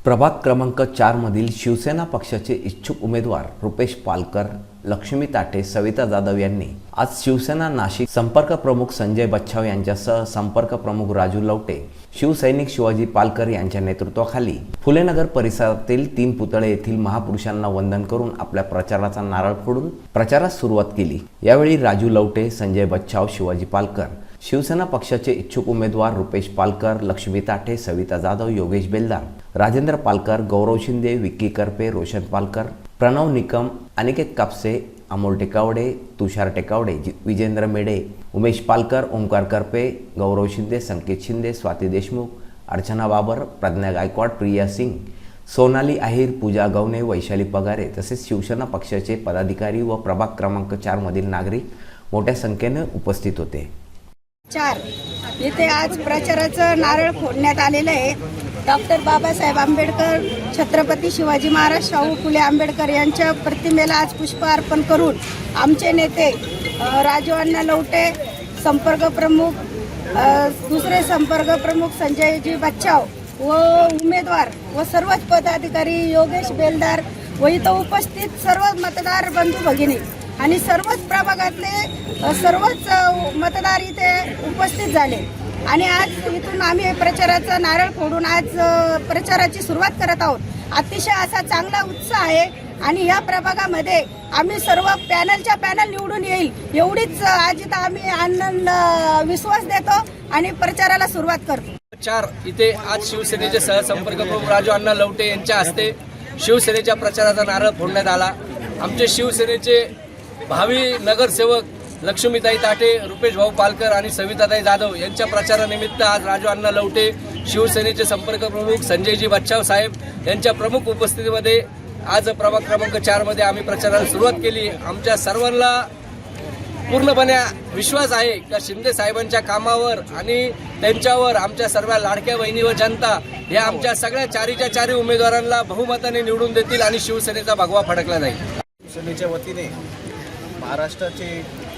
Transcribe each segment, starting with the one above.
प्रभाग क्रमांक 4 मधील शिवसेना पक्षाचे इच्छुक उमेदवार रुपेश पालकर, लक्ष्मी ताटे, सविता जाधव यांनी आज शिवसेना नाशिक संपर्क प्रमुख संजय बच्छाव यांच्यासह संपर्क प्रमुख राजू लवटे, शिवसैनिक शिवाजी पालकर यांच्या नेतृत्वाखाली फुलेनगर परिसरातील 3 पुतळे येथील महापुरुषांना वंदन करून आपल्या प्रचाराचा नारळ फोडून प्रचारास सुरुवात केली। यावेळी राजू लवटे, संजय बच्छाव, शिवाजी पालकर, शिवसेना पक्षाचे इच्छुक उमेदवार रुपेश पालकर, लक्ष्मी ताटे, सविता जाधव, योगेश बेलदार, राजेंद्र पालकर, गौरव शिंदे, विक्की करपे, रोशन पालकर, प्रणव निकम, अनिकेत कापसे, अमोल टेकावडे, तुषार टेकावडे, विजेंद्र मेडे, उमेश पालकर, ओंकार करपे, गौरव शिंदे, संकेत शिंदे, स्वाती देशमुख, अर्चना बाबर, प्रज्ञा गायकवाड, प्रिया सिंग, सोनाली आहिर, पूजा गवणे, वैशाली पगारे तसेच शिवसेना पक्षाचे पदाधिकारी व प्रभाग क्रमांक 4 मधील नागरिक मोठ्या संख्येने उपस्थित होते। 4 येथे आज प्रचाराचं नारळ फोडण्यात आलेलं आहे। डॉक्टर बाबासाहेब आंबेडकर, छत्रपती शिवाजी महाराज, शाहू फुले आंबेडकर यांच्या प्रतिमेला आज पुष्प अर्पण करून आमचे नेते राजू अण्णा लवटे, संपर्क प्रमुख दुसरे संपर्क प्रमुख संजयजी बच्छाव व उमेदवार व सर्वच पदाधिकारी योगेश बेलदार व इथं उपस्थित सर्व मतदार बंधू भगिनी आणि सर्वच प्रभागातले सर्वच मतदार इथे उपस्थित झाले आणि आज इथून आम्ही प्रचाराचा नारळ फोडून आज प्रचाराची सुरुवात करत आहोत। अतिशय असा चांगला उत्साह आहे आणि या प्रभागामध्ये आम्ही सर्व पॅनल निवडून येईल एवढीच आज इथं आम्ही आनंद विश्वास देतो आणि प्रचाराला सुरुवात करतो। 4 इथे आज शिवसेनेचे सहसंपर्क प्रमुख राजू अण्णा लवटे यांच्या हस्ते शिवसेनेच्या प्रचाराचा नारळ फोडण्यात आला। आमचे शिवसेनेचे भावी नगरसेवक लक्ष्मीताई ताटे, रुपेश भाऊ पालकर आणि सविताताई जाधव यांच्या प्रचारानिमित्त आज राजू अण्णा लवटे, शिवसेनेचे संपर्क प्रमुख संजयजी बच्छाव साहेब यांच्या प्रमुख उपस्थितीमध्ये आज प्रभाग क्रमांक 4 मध्ये आम्ही प्रचाराला सुरुवात केली। आमच्या सर्वांना पूर्णपणे विश्वास आहे की शिंदे साहेबांच्या कामावर आणि त्यांच्यावर आमच्या सर्व लाडक्या बहिणी व जनता या आमच्या सगळ्या 4च्या 4 उमेदवारांना बहुमताने निवडून देतील आणि शिवसेनेचा भगवा फडकला जाईल। शिवसेनेच्या वतीने महाराष्ट्राचे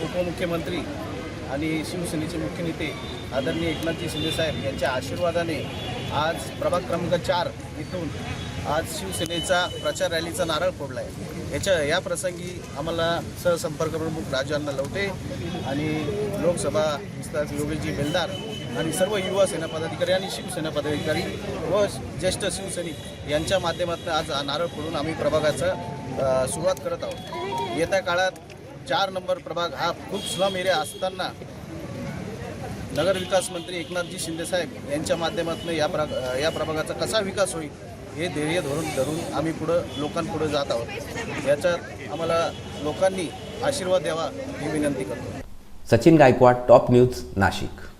उपमुख्यमंत्री आणि शिवसेनेचे मुख्य नेते आदरणीय एकनाथजी शिंदे साहेब यांच्या आशीर्वादाने आज प्रभाग क्रमांक 4 इथून आज शिवसेनेचा प्रचार रॅलीचा नारळ फोडला आहे। या प्रसंगी आम्हाला सहसंपर्क प्रमुख राजू अण्णा लवटे आणि लोकसभा विस्तार योगेशजी बेलदार आणि सर्व युवा सेना पदाधिकारी आणि शिवसेना पदाधिकारी व ज्येष्ठ शिवसैनिक यांच्या माध्यमातून आज नारळ फोडून आम्ही प्रभागाचा सुरुवात करत आहोत। येत्या काळात 4 नंबर प्रभाग हा खूप स्लम एरिया असताना नगरविकास मंत्री एकनाथजी शिंदे साहेब यांच्या माध्यमातून या प्रभागाचा कसा विकास होईल हे ध्येय धरून आम्ही लोकांपुढे जात आहोत। याच्यात आम्हाला लोकांनी आशीर्वाद द्यावा ही विनंती करतो। Sachin Gaikwad, top news, Nashik.